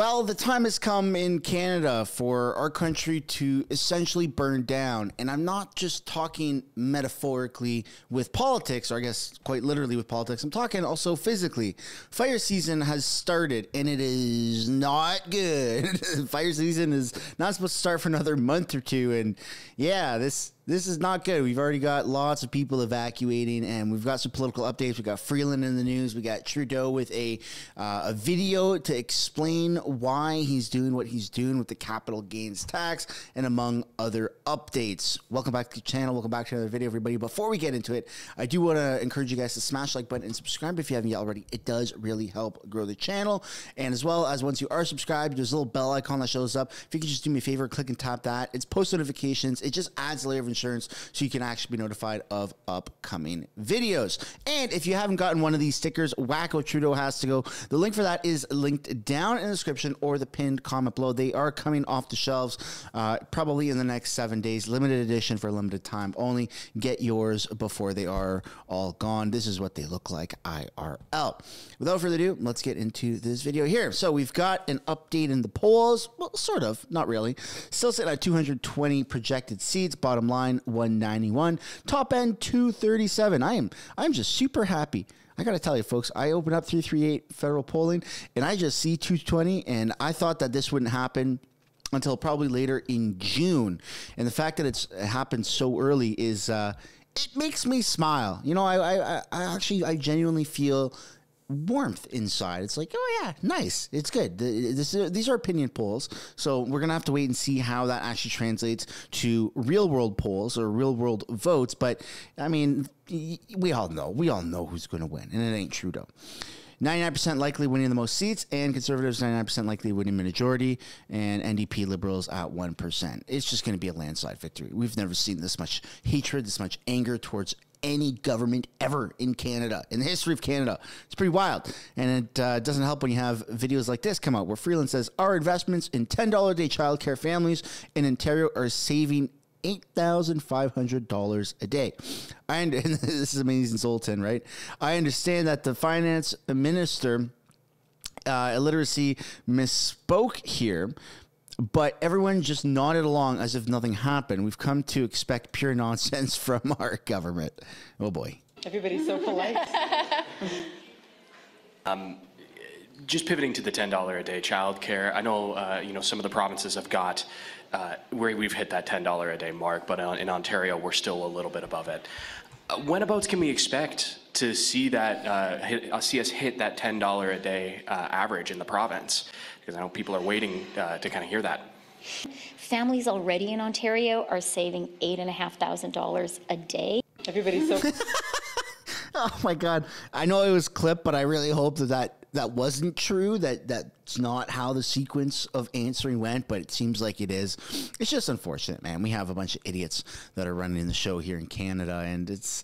Well, the time has come in Canada for our country to essentially burn down. And I'm not just talking metaphorically with politics, or I guess quite literally with politics. I'm talking also physically. Fire season has started, and it is not good. Fire season is not supposed to start for another month or two. And yeah, this is not good. We've already got lots of people evacuating, and we've got some political updates. We got Freeland in the news. We got Trudeau with a video to explain why he's doing what he's doing with the capital gains tax, and among other updates. Welcome back to the channel. Welcome back to another video, everybody. Before we get into it, I do want to encourage you guys to smash the like button and subscribe if you haven't yet already. It does really help grow the channel. And as well as once you are subscribed, there's a little bell icon that shows up. If you could just do me a favor, click and tap that. It's post notifications. It just adds a layer of insurance so you can actually be notified of upcoming videos. And if you haven't gotten one of these stickers, Wacko Trudeau has to go. The link for that is linked down in the description or the pinned comment below. They are coming off the shelves probably in the next 7 days. Limited edition for a limited time only. Get yours before they are all gone. This is what they look like IRL. Without further ado, let's get into this video here. So we've got an update in the polls. Well, sort of, not really. Still sitting at 220 projected seats. Bottom line, 191. Top end, 237. I'm just super happy. I got to tell you, folks, I opened up 338 federal polling, and I just see 220, and I thought that this wouldn't happen until probably later in June. And the fact that it happened so early is, it makes me smile. You know, I genuinely feel warmth inside. It's like, oh yeah, nice. It's good. These are opinion polls, so we're gonna have to wait and see how that actually translates to real world polls or real world votes. But I mean, we all know who's gonna win, and it ain't Trudeau. 99% likely winning the most seats, and Conservatives 99% likely winning the majority, and NDP Liberals at 1%. It's just going to be a landslide victory. We've never seen this much hatred, this much anger towards any government ever in Canada, in the history of Canada. It's pretty wild. And it doesn't help when you have videos like this come out where Freeland says, our investments in $10 a day childcare families in Ontario are saving $8,500 a day. And this is amazing, Zoltan, right? I understand that the finance minister, illiteracy, misspoke here, but everyone just nodded along as if nothing happened. We've come to expect pure nonsense from our government. Oh boy. Everybody's so polite. Just pivoting to the $10 a day childcare. I know, you know, some of the provinces have got where we've hit that $10 a day mark, but in Ontario, we're still a little bit above it. Whenabouts can we expect to see that, see us hit that $10 a day average in the province? Because I know people are waiting to kind of hear that. Families already in Ontario are saving $8,500 a day. Everybody's so... Oh my God. I know it was clipped, but I really hope that wasn't true, that's not how the sequence of answering went, but it seems like it is. It's just unfortunate, man. We have a bunch of idiots that are running the show here in Canada, and it's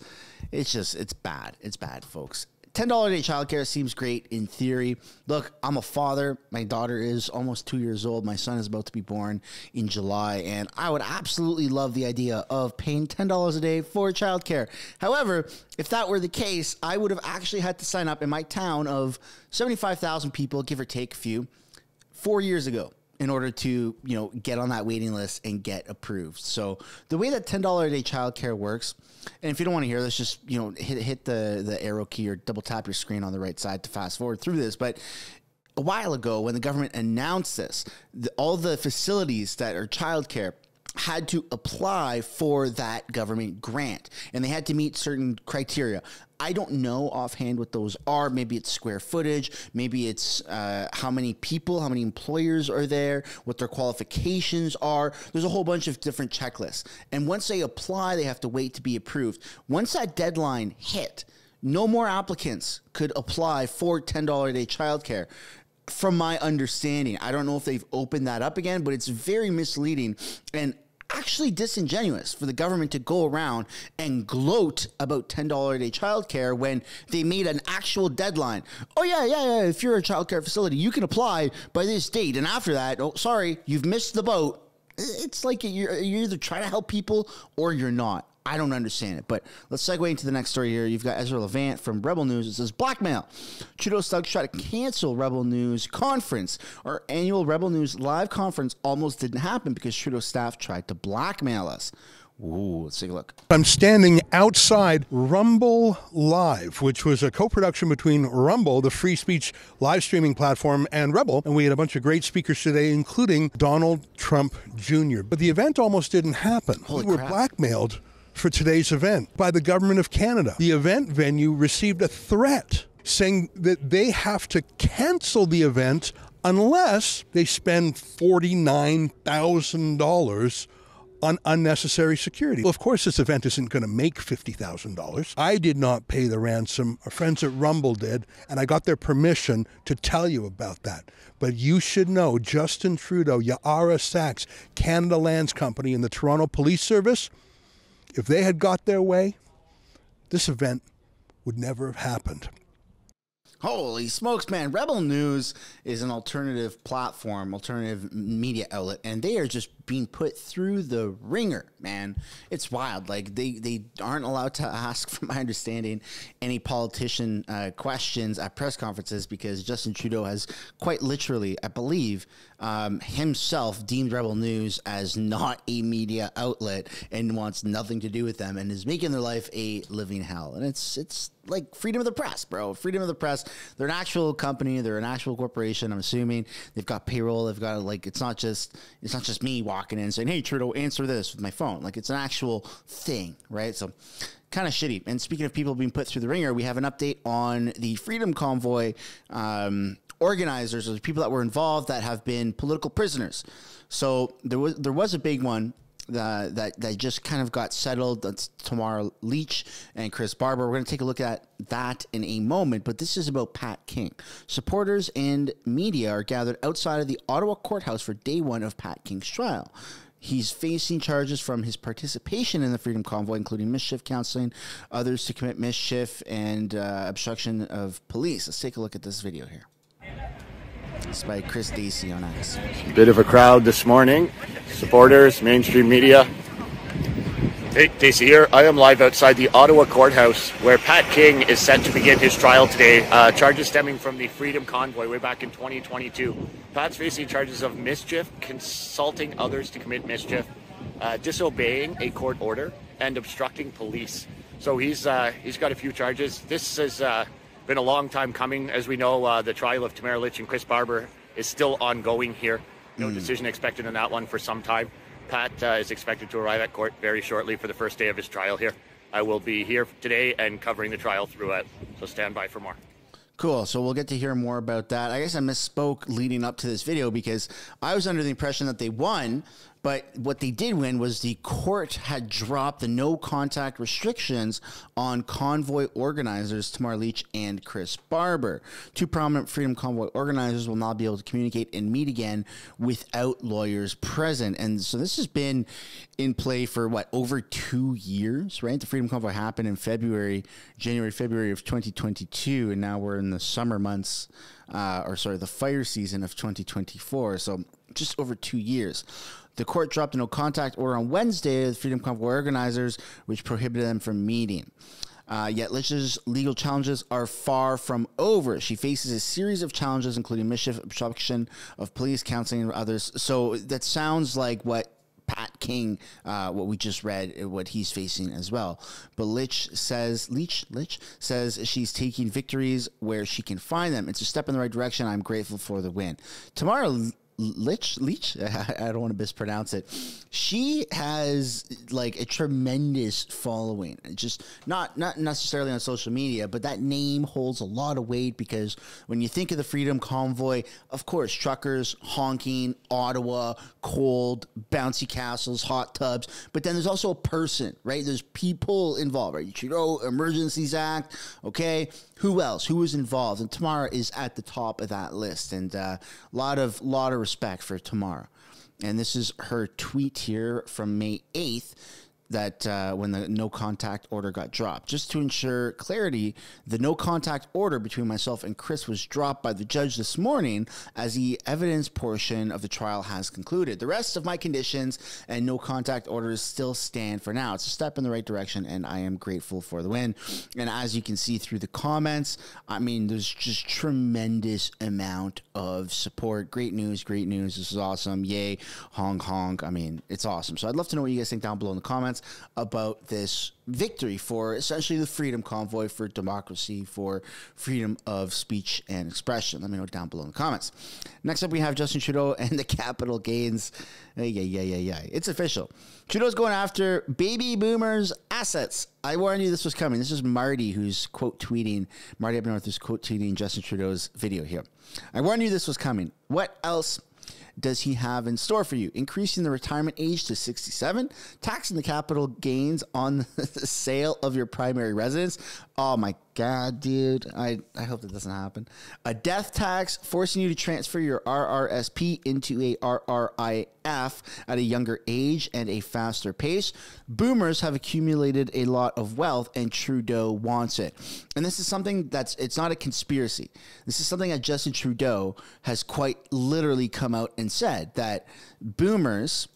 bad. It's bad, folks. $10 a day childcare seems great in theory. Look, I'm a father. My daughter is almost 2 years old. My son is about to be born in July, and I would absolutely love the idea of paying $10 a day for childcare. However, if that were the case, I would have actually had to sign up in my town of 75,000 people, give or take a few, 4 years ago, in order to, you know, get on that waiting list and get approved. So the way that $10 a day childcare works, and if you don't want to hear this, just, you know, hit the arrow key or double tap your screen on the right side to fast forward through this. But a while ago, when the government announced this, all the facilities that are childcare had to apply for that government grant, and they had to meet certain criteria. I don't know offhand what those are. Maybe it's square footage. Maybe it's how many people, how many employers are there, what their qualifications are. There's a whole bunch of different checklists. And once they apply, they have to wait to be approved. Once that deadline hit, no more applicants could apply for $10 a day childcare. From my understanding, I don't know if they've opened that up again, but it's very misleading and actually disingenuous for the government to go around and gloat about $10 a day childcare when they made an actual deadline. Oh yeah, if you're a childcare facility, you can apply by this date, and after that, oh sorry, you've missed the boat. It's like you're either trying to help people or you're not. I don't understand it. But let's segue into the next story here. You've got Ezra Levant from Rebel News. It says, blackmail. Trudeau's thugs try to cancel Rebel News conference. Our annual Rebel News live conference almost didn't happen because Trudeau staff tried to blackmail us. Ooh, let's take a look. I'm standing outside Rumble Live, which was a co-production between Rumble, the free speech live streaming platform, and Rebel. And we had a bunch of great speakers today, including Donald Trump Jr. But the event almost didn't happen. Holy we were crap. blackmailed for today's event by the government of Canada. The event venue received a threat saying that they have to cancel the event unless they spend $49,000 on unnecessary security. Well, of course, this event isn't going to make $50,000. I did not pay the ransom. Our friends at Rumble did, and I got their permission to tell you about that. But you should know, Justin Trudeau, Yara Sachs, Canada Lands Company, and the Toronto Police Service, if they had got their way, this event would never have happened. Holy smokes, man. Rebel News is an alternative platform, alternative media outlet, and they are just being put through the ringer, man. It's wild. Like, they aren't allowed to ask, from my understanding, any politician questions at press conferences because Justin Trudeau has quite literally, I believe, himself deemed Rebel News as not a media outlet and wants nothing to do with them and is making their life a living hell. And it's like freedom of the press, bro. Freedom of the press. They're an actual company. They're an actual corporation. I'm assuming they've got payroll. They've got, like, it's not just me walking in saying, hey, Trudeau, answer this with my phone. Like, it's an actual thing, right? So kind of shitty. And speaking of people being put through the ringer, we have an update on the Freedom Convoy organizers, or the people that were involved that have been political prisoners. So there was a big one that just kind of got settled. That's Tamara Leach and Chris Barber. We're going to take a look at that in a moment, but this is about Pat King. Supporters and media are gathered outside of the Ottawa courthouse for day one of Pat King's trial. He's facing charges from his participation in the Freedom Convoy, including mischief counseling, others to commit mischief, and obstruction of police. Let's take a look at this video here. It's by Chris Dacey on X. Bit of a crowd this morning. Supporters, mainstream media. Hey, Dacey here. I am live outside the Ottawa courthouse where Pat King is set to begin his trial today. Charges stemming from the Freedom Convoy way back in 2022. Pat's facing charges of mischief, consulting others to commit mischief, disobeying a court order, and obstructing police. So he's got a few charges. This has been a long time coming. As we know, the trial of Tamara Leach and Chris Barber is still ongoing here. No decision expected on that one for some time. Pat is expected to arrive at court very shortly for the first day of his trial here. I will be here today and covering the trial throughout, so stand by for more. Cool. So we'll get to hear more about that. I guess I misspoke leading up to this video because I was under the impression that they won, but what they did win was the court had dropped the no contact restrictions on convoy organizers Tamara Leach and Chris Barber. Two prominent Freedom Convoy organizers will now be able to communicate and meet again without lawyers present. And so this has been in play for what, over 2 years, right? The Freedom Convoy happened in January, February of 2022, and now we're in the summer months, the fire season of 2024. So just over 2 years. The court dropped a no-contact order on Wednesday of the Freedom Convoy organizers, which prohibited them from meeting. Yet Leach's legal challenges are far from over. She faces a series of challenges, including mischief, obstruction of police, counseling, and others. So that sounds like what Pat King, what we just read, what he's facing as well. But Leach says she's taking victories where she can find them. It's a step in the right direction. I'm grateful for the win. Tamara Leach, I don't want to mispronounce it. She has like a tremendous following. Just not necessarily on social media, but that name holds a lot of weight because when you think of the Freedom Convoy, of course, truckers, honking, Ottawa, cold, bouncy castles, hot tubs. But then there's also a person, right? There's people involved, right? Trudeau Emergencies Act, okay? Who else? Who was involved? And Tamara is at the top of that list, and a lot of respect for Tamara. And this is her tweet here from May 8th. that when the no contact order got dropped. Just to ensure clarity, the no contact order between myself and Chris was dropped by the judge this morning as the evidence portion of the trial has concluded. The rest of my conditions and no contact orders still stand for now. It's a step in the right direction, and I am grateful for the win. And as you can see through the comments, I mean, there's just tremendous amount of support. Great news, great news. This is awesome. Yay, honk, honk. I mean, it's awesome. So I'd love to know what you guys think down below in the comments about this victory for essentially the freedom convoy, for democracy, for freedom of speech and expression. Let me know down below in the comments. Next up, we have Justin Trudeau and the capital gains. It's official. Trudeau's going after baby boomers' assets. I warned you this was coming. This is Marty who's quote tweeting, Marty up north who's quote tweeting Justin Trudeau's video here. I warned you this was coming. What else does he have in store for you? Increasing the retirement age to 67, taxing the capital gains on the sale of your primary residence. Oh my God, dude. I hope that doesn't happen. A death tax, forcing you to transfer your RRSP into a RRIF at a younger age and a faster pace. Boomers have accumulated a lot of wealth and Trudeau wants it. And this is something it's not a conspiracy. This is something that Justin Trudeau has quite literally come out and said, that boomers,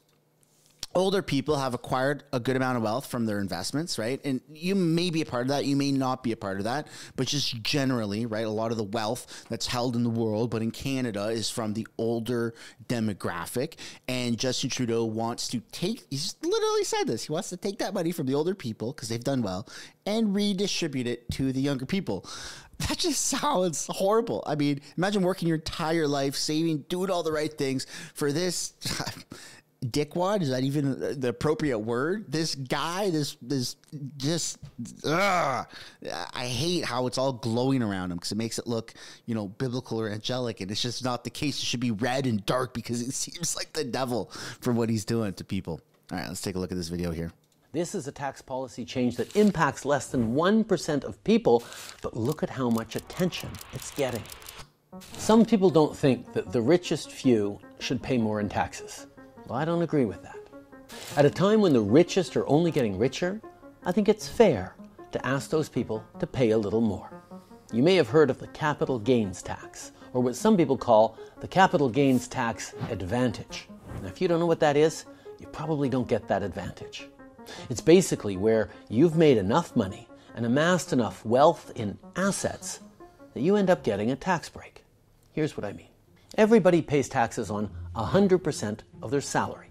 older people, have acquired a good amount of wealth from their investments, right? And you may be a part of that. You may not be a part of that. But just generally, right, a lot of the wealth that's held in the world, but in Canada, is from the older demographic. And Justin Trudeau wants to he's literally said this, he wants to take that money from the older people, because they've done well, and redistribute it to the younger people. That just sounds horrible. I mean, imagine working your entire life, saving, doing all the right things for this dickwad. Is that even the appropriate word? This guy, I hate how it's all glowing around him, because it makes it look, biblical or angelic, and it's just not the case. It should be red and dark because it seems like the devil for what he's doing to people. All right, let's take a look at this video here. This is a tax policy change that impacts less than 1% of people, but look at how much attention it's getting. Some people don't think that the richest few should pay more in taxes. Well, I don't agree with that. At a time when the richest are only getting richer, I think it's fair to ask those people to pay a little more. You may have heard of the capital gains tax, or what some people call the capital gains tax advantage. Now, if you don't know what that is, you probably don't get that advantage. It's basically where you've made enough money and amassed enough wealth in assets that you end up getting a tax break. Here's what I mean. Everybody pays taxes on 100% of their salary.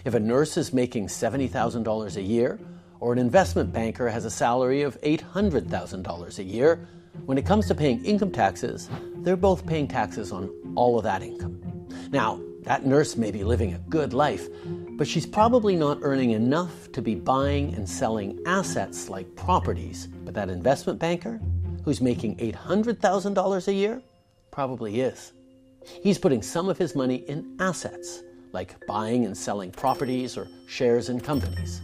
If a nurse is making $70,000 a year, or an investment banker has a salary of $800,000 a year, when it comes to paying income taxes, they're both paying taxes on all of that income. Now, that nurse may be living a good life, but she's probably not earning enough to be buying and selling assets like properties. But that investment banker, who's making $800,000 a year, probably is. He's putting some of his money in assets, like buying and selling properties or shares in companies.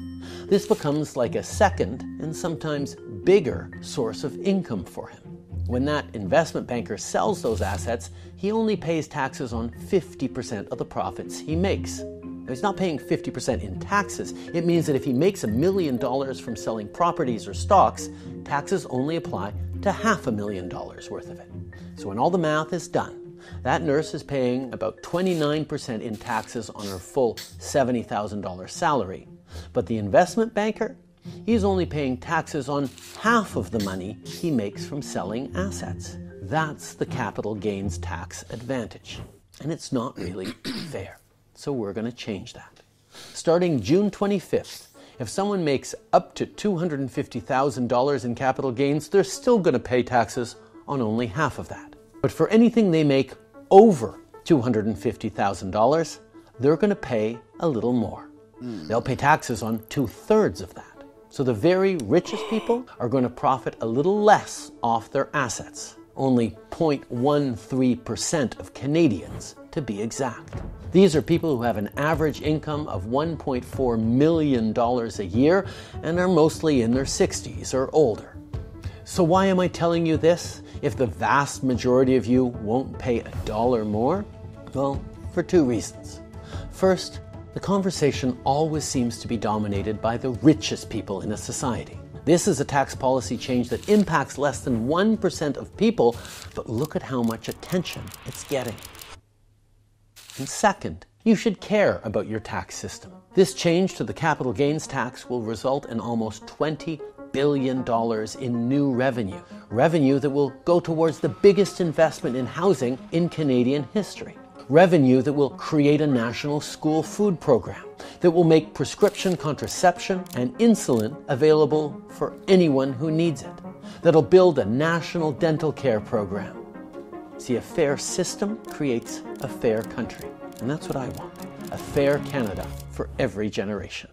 This becomes like a second and sometimes bigger source of income for him. When that investment banker sells those assets, he only pays taxes on 50% of the profits he makes. Now, he's not paying 50% in taxes. It means that if he makes $1 million from selling properties or stocks, taxes only apply to $500,000 worth of it. So when all the math is done, that nurse is paying about 29% in taxes on her full $70,000 salary. But the investment banker, he's only paying taxes on half of the money he makes from selling assets. That's the capital gains tax advantage. And it's not really fair. So we're going to change that. Starting June 25th, if someone makes up to $250,000 in capital gains, they're still going to pay taxes on only half of that. But for anything they make over $250,000, they're going to pay a little more. They'll pay taxes on 2/3 of that. So the very richest people are going to profit a little less off their assets. Only 0.13% of Canadians, to be exact. These are people who have an average income of $1.4 million a year and are mostly in their 60s or older. So why am I telling you this if the vast majority of you won't pay $1 more? Well, for two reasons. First, The conversation always seems to be dominated by the richest people in a society. This is a tax policy change that impacts less than 1% of people, but look at how much attention it's getting. And second, you should care about your tax system. This change to the capital gains tax will result in almost $20 billion in new revenue. Revenue that will go towards the biggest investment in housing in Canadian history. Revenue that will create a national school food program, that will make prescription contraception and insulin available for anyone who needs it, that'll build a national dental care program. See, a fair system creates a fair country. And that's what I want. A fair Canada for every generation.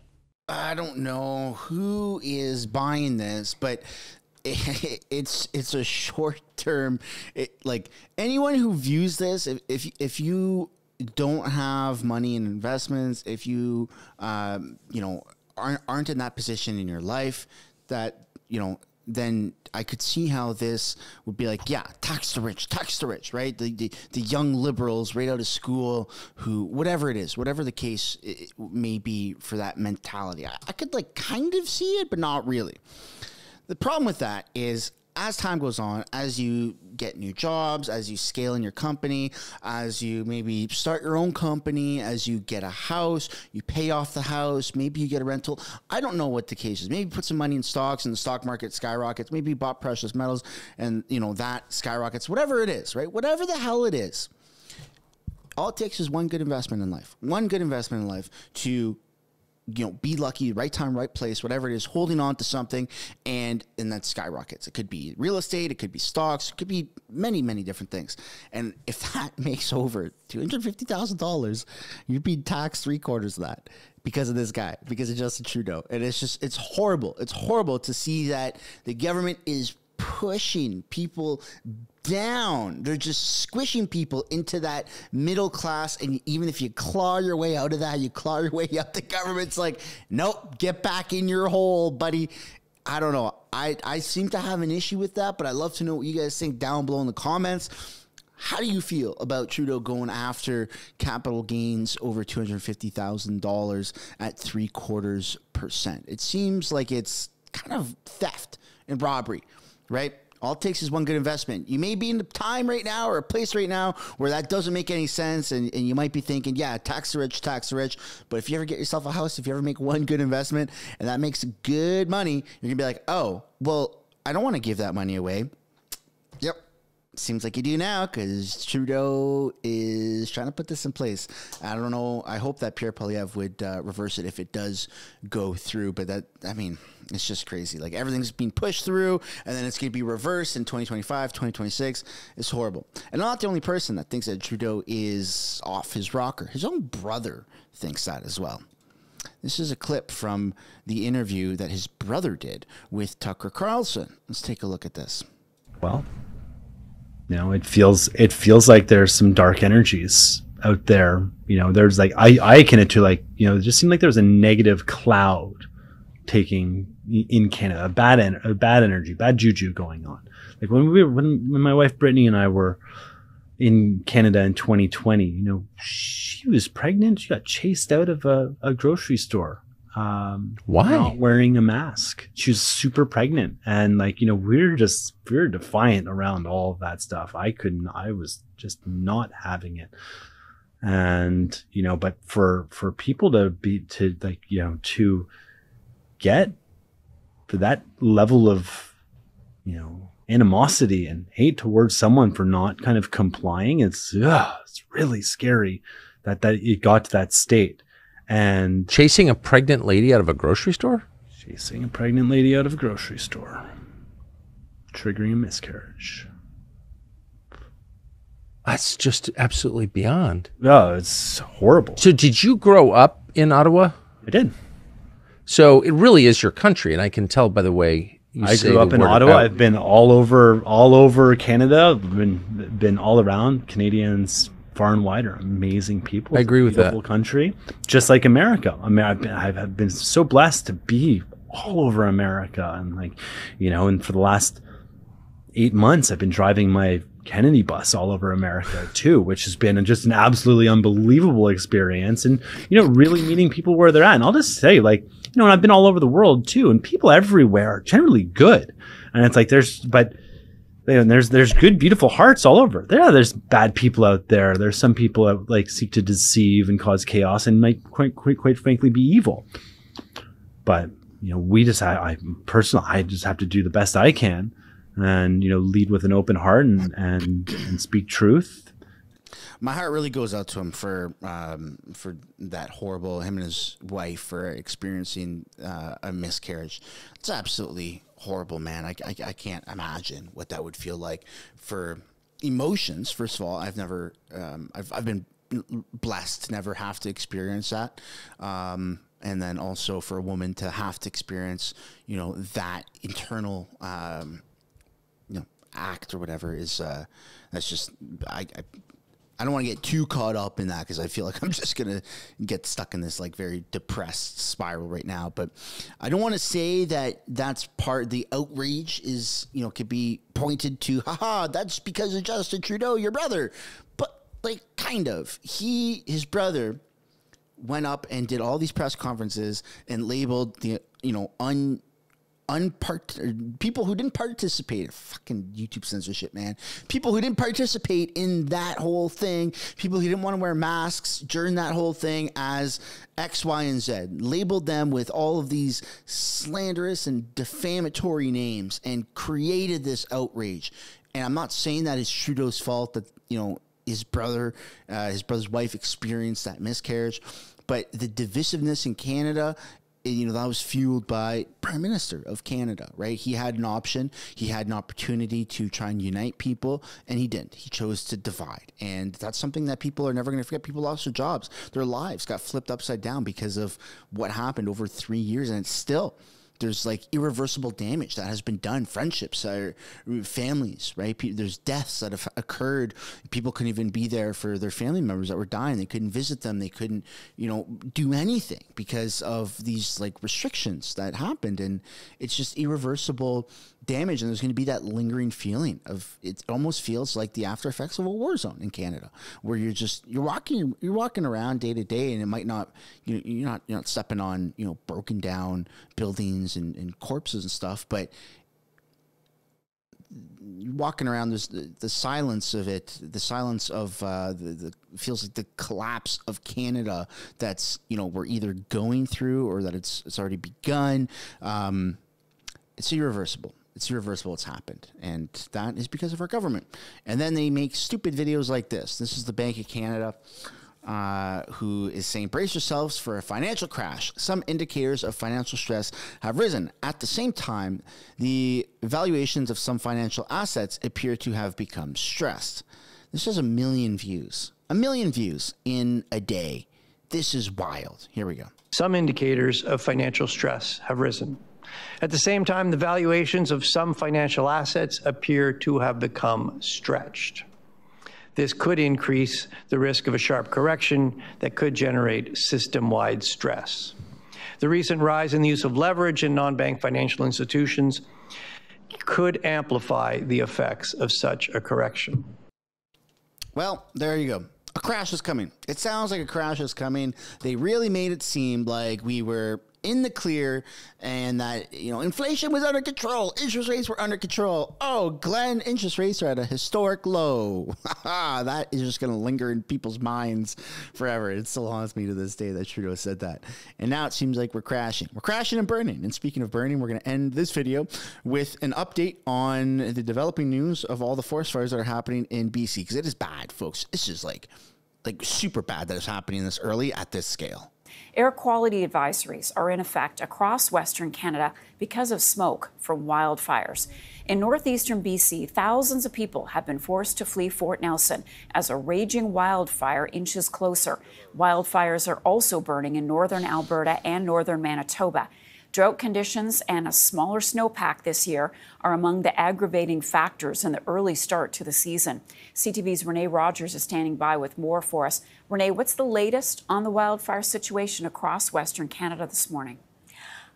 I don't know who is buying this, but it's a short term. Like anyone who views this, if you don't have money in investments, if you aren't in that position in your life, that then I could see how this would be like, yeah, tax the rich, right? The young liberals right out of school who, whatever it is, whatever the case it may be for that mentality. I could like kind of see it, but not really. The problem with that is as time goes on, as you get new jobs, as you scale in your company, as you maybe start your own company, as you get a house, you pay off the house, maybe you get a rental. I don't know what the case is. Maybe put some money in stocks and the stock market skyrockets. Maybe you bought precious metals and, that skyrockets. Whatever it is, right? Whatever the hell it is. All it takes is one good investment in life. One good investment in life to be lucky, right time, right place, whatever it is, holding on to something, and that skyrockets. It could be real estate, it could be stocks, it could be many, many different things. And if that makes over $250,000, you'd be taxed 3/4 of that because of this guy, because of Justin Trudeau. And it's horrible. It's horrible to see that the government is pushing people down. They're just squishing people into that middle class. And even if you claw your way out of that, you claw your way up, the government's like, nope, get back in your hole, buddy. I don't know. I seem to have an issue with that, but I'd love to know what you guys think down below in the comments. How do you feel about Trudeau going after capital gains over $250,000 at 3/4%? It seems like it's kind of theft and robbery, right? All it takes is one good investment. You may be in the time right now or a place right now where that doesn't make any sense, and you might be thinking, yeah, tax the rich, tax the rich. But if you ever get yourself a house, if you ever make one good investment and that makes good money, you're going to be like, oh, well, I don't want to give that money away. Yep. Seems like you do now because Trudeau is trying to put this in place. I don't know. I hope that Pierre Poilievre would reverse it if it does go through. But it's just crazy. Like everything's being pushed through and then it's going to be reversed in 2025, 2026. It's horrible. And I'm not the only person that thinks that Trudeau is off his rocker. His own brother thinks that as well. This is a clip from the interview that his brother did with Tucker Carlson. Let's take a look at this. Well, it feels like there's some dark energies out there. There's like, I akin it to like, it just seemed like there was a negative cloud taking in Canada, a bad energy, bad juju going on. Like when my wife Brittany and I were in Canada in 2020, she was pregnant. She got chased out of a grocery store. Why? Not wearing a mask. She was super pregnant. And we were defiant around all of that stuff. I was just not having it. And, but for people to get to that level of, animosity and hate towards someone for not kind of complying, it's really scary that it got to that state. And chasing a pregnant lady out of a grocery store? Chasing a pregnant lady out of a grocery store. Triggering a miscarriage. That's just absolutely beyond. Oh, it's horrible. So did you grow up in Ottawa? I did. So it really is your country, and I can tell by the way you say I grew up in Ottawa. I've been all over Canada. I've been all around. Canadians far and wide are amazing people. I agree with that. Beautiful country, just like America. I mean, I've been so blessed to be all over America, and and for the last 8 months, I've been driving my Kennedy bus all over America too, which has been just an absolutely unbelievable experience. And, really meeting people where they're at. And I'll just say, and I've been all over the world too, and people everywhere are generally good. And it's like, there's good, beautiful hearts all over. There's bad people out there. There's some people that seek to deceive and cause chaos and might quite frankly be evil. But, I just have to do the best I can and, lead with an open heart and speak truth. My heart really goes out to him for that horrible, him and his wife, for experiencing a miscarriage. It's absolutely horrible, man. I can't imagine what that would feel like for emotions. First of all, I've never, I've been blessed to never have to experience that. And then also for a woman to have to experience, that internal, act or whatever is, that's just, I don't want to get too caught up in that because I feel like I'm just going to get stuck in this very depressed spiral right now. But I don't want to say that that's part, the outrage is, could be pointed to, haha, that's because of Justin Trudeau, your brother. But kind of, his brother went up and did all these press conferences and labeled the, people who didn't participate, fucking YouTube censorship, man. People who didn't participate in that whole thing, people who didn't want to wear masks during that whole thing as X, Y, and Z, labeled them with all of these slanderous and defamatory names and created this outrage. And I'm not saying that it's Trudeau's fault that, his brother's wife experienced that miscarriage, but the divisiveness in Canada, that was fueled by Prime Minister of Canada, right? He had an option. He had an opportunity to try and unite people, and he didn't. He chose to divide. And that's something that people are never going to forget. People lost their jobs. Their lives got flipped upside down because of what happened over 3 years, and it's still... There's irreversible damage that has been done. Friendships, families, right? There's deaths that have occurred. People couldn't even be there for their family members that were dying. They couldn't visit them. They couldn't, do anything because of these restrictions that happened. And it's just irreversible damage. And there's going to be that lingering feeling of, it almost feels like the after effects of a war zone in Canada, where you're walking around day to day, and it might not, you're not stepping on, broken down buildings and corpses and stuff, but you're walking around, there's the silence of it, the silence of the feels like the collapse of Canada that's, we're either going through or that it's already begun. It's irreversible. It's irreversible. It's happened. And that is because of our government. And then they make stupid videos like this. This is the Bank of Canada, who is saying, brace yourselves for a financial crash. Some indicators of financial stress have risen. At the same time, the valuations of some financial assets appear to have become stressed. This has 1 million views. 1 million views in a day. This is wild. Here we go. Some indicators of financial stress have risen. At the same time, the valuations of some financial assets appear to have become stretched. This could increase the risk of a sharp correction that could generate system-wide stress. The recent rise in the use of leverage in non-bank financial institutions could amplify the effects of such a correction. Well, there you go. A crash is coming. It sounds like a crash is coming. They really made it seem like we were in the clear and that, inflation was under control. Interest rates were under control. Oh, Glenn, interest rates are at a historic low. That is just going to linger in people's minds forever. It still haunts me to this day that Trudeau said that. And now it seems like we're crashing. We're crashing and burning. And speaking of burning, we're going to end this video with an update on the developing news of all the forest fires that are happening in BC. Because it is bad, folks. This is like super bad that it's happening this early at this scale. Air quality advisories are in effect across Western Canada because of smoke from wildfires. In northeastern BC, thousands of people have been forced to flee Fort Nelson as a raging wildfire inches closer. Wildfires are also burning in northern Alberta and northern Manitoba. Drought conditions and a smaller snowpack this year are among the aggravating factors in the early start to the season. CTV's Renee Rogers is standing by with more for us. Renee, what's the latest on the wildfire situation across Western Canada this morning?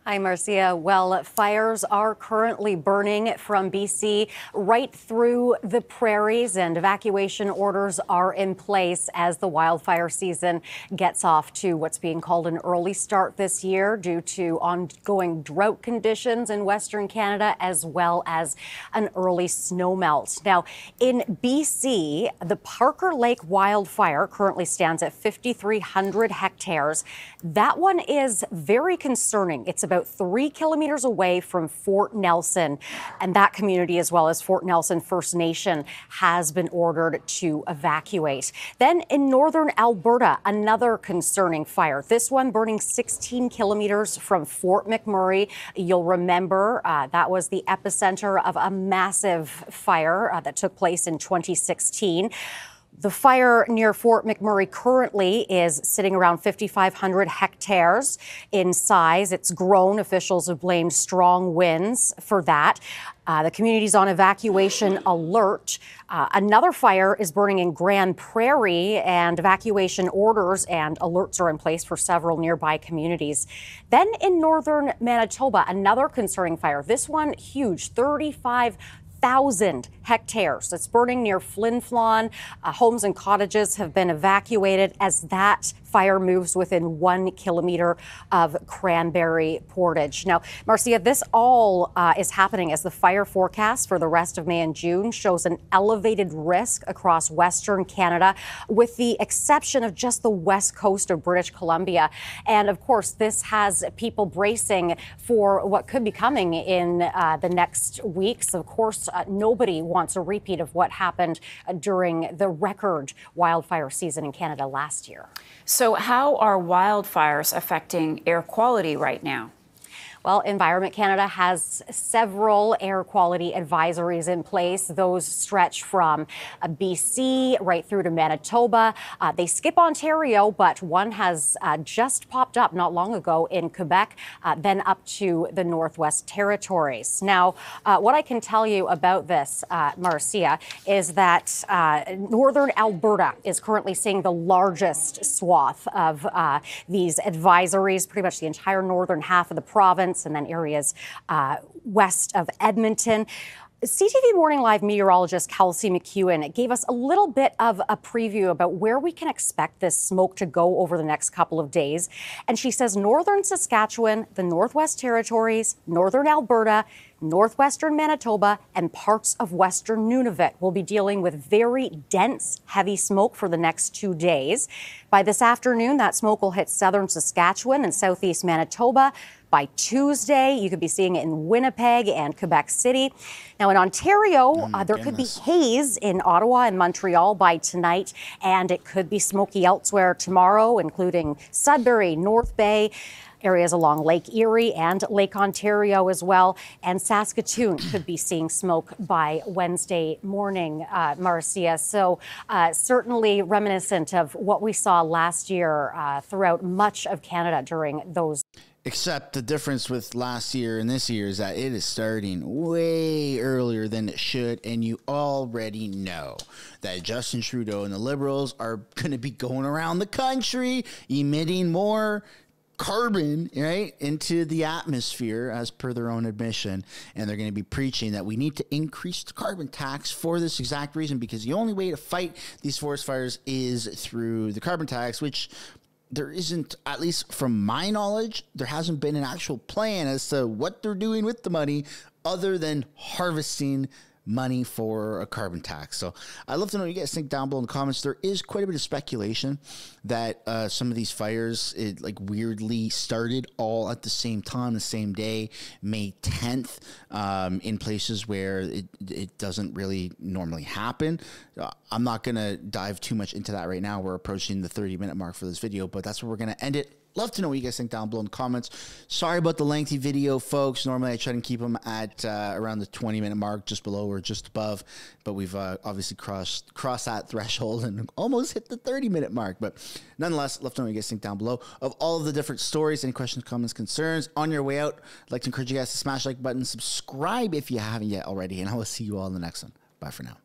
Hi, Marcia. Well, fires are currently burning from BC right through the prairies, and evacuation orders are in place as the wildfire season gets off to what's being called an early start this year due to ongoing drought conditions in Western Canada, as well as an early snowmelt. Now, in BC, the Parker Lake wildfire currently stands at 5,300 hectares. That one is very concerning. It's about 3 kilometers away from Fort Nelson, and that community, as well as Fort Nelson First Nation, has been ordered to evacuate. Then in northern Alberta, another concerning fire, this one burning 16 kilometers from Fort McMurray. You'll remember that was the epicenter of a massive fire that took place in 2016. The fire near Fort McMurray currently is sitting around 5,500 hectares in size. It's grown. Officials have blamed strong winds for that. The community's on evacuation alert. Another fire is burning in Grand Prairie, and evacuation orders and alerts are in place for several nearby communities. Then in northern Manitoba, another concerning fire. This one huge, 35,000 hectares. It's burning near Flin Flon. Homes and cottages have been evacuated as that fire moves within 1 kilometer of Cranberry Portage. Now, Marcia, this all is happening as the fire forecast for the rest of May and June shows an elevated risk across Western Canada, with the exception of just the west coast of British Columbia. And of course, this has people bracing for what could be coming in the next weeks. Of course, nobody wants a repeat of what happened during the record wildfire season in Canada last year. So how are wildfires affecting air quality right now? Well, Environment Canada has several air quality advisories in place. Those stretch from BC right through to Manitoba. They skip Ontario, but one has just popped up not long ago in Quebec, then up to the Northwest Territories. Now, what I can tell you about this, Marcia, is that northern Alberta is currently seeing the largest swath of these advisories, pretty much the entire northern half of the province, and then areas west of Edmonton. CTV Morning Live meteorologist Kelsey McEwen gave us a little bit of a preview about where we can expect this smoke to go over the next couple of days. And she says northern Saskatchewan, the Northwest Territories, northern Alberta, northwestern Manitoba, and parts of western Nunavut will be dealing with very dense, heavy smoke for the next 2 days. By this afternoon, that smoke will hit southern Saskatchewan and southeast Manitoba. By Tuesday, you could be seeing it in Winnipeg and Quebec City. Now in Ontario, there could be haze in Ottawa and Montreal by tonight, and it could be smoky elsewhere tomorrow, including Sudbury, North Bay, areas along Lake Erie and Lake Ontario as well. And Saskatoon could be seeing smoke by Wednesday morning, Marcia. So certainly reminiscent of what we saw last year throughout much of Canada during those. Except the difference with last year and this year is that it is starting way earlier than it should. And you already know that Justin Trudeau and the Liberals are going to be going around the country emitting more carbon, right, into the atmosphere as per their own admission. And they're going to be preaching that we need to increase the carbon tax for this exact reason, because the only way to fight these forest fires is through the carbon tax, which there isn't, at least from my knowledge, there hasn't been an actual plan as to what they're doing with the money other than harvesting money for a carbon tax. So I'd love to know what you guys think down below in the comments. There is quite a bit of speculation that some of these fires, like weirdly started all at the same time, the same day, May 10th, in places where it doesn't really normally happen. I'm not going to dive too much into that right now. We're approaching the 30-minute mark for this video, but that's where we're going to end it. Love to know what you guys think down below in the comments. Sorry about the lengthy video, folks. Normally, I try to keep them at around the 20-minute mark, just below or just above. But we've obviously crossed that threshold and almost hit the 30-minute mark. But nonetheless, love to know what you guys think down below of all of the different stories. Any questions, comments, concerns? On your way out, I'd like to encourage you guys to smash the like button, subscribe if you haven't yet already, and I will see you all in the next one. Bye for now.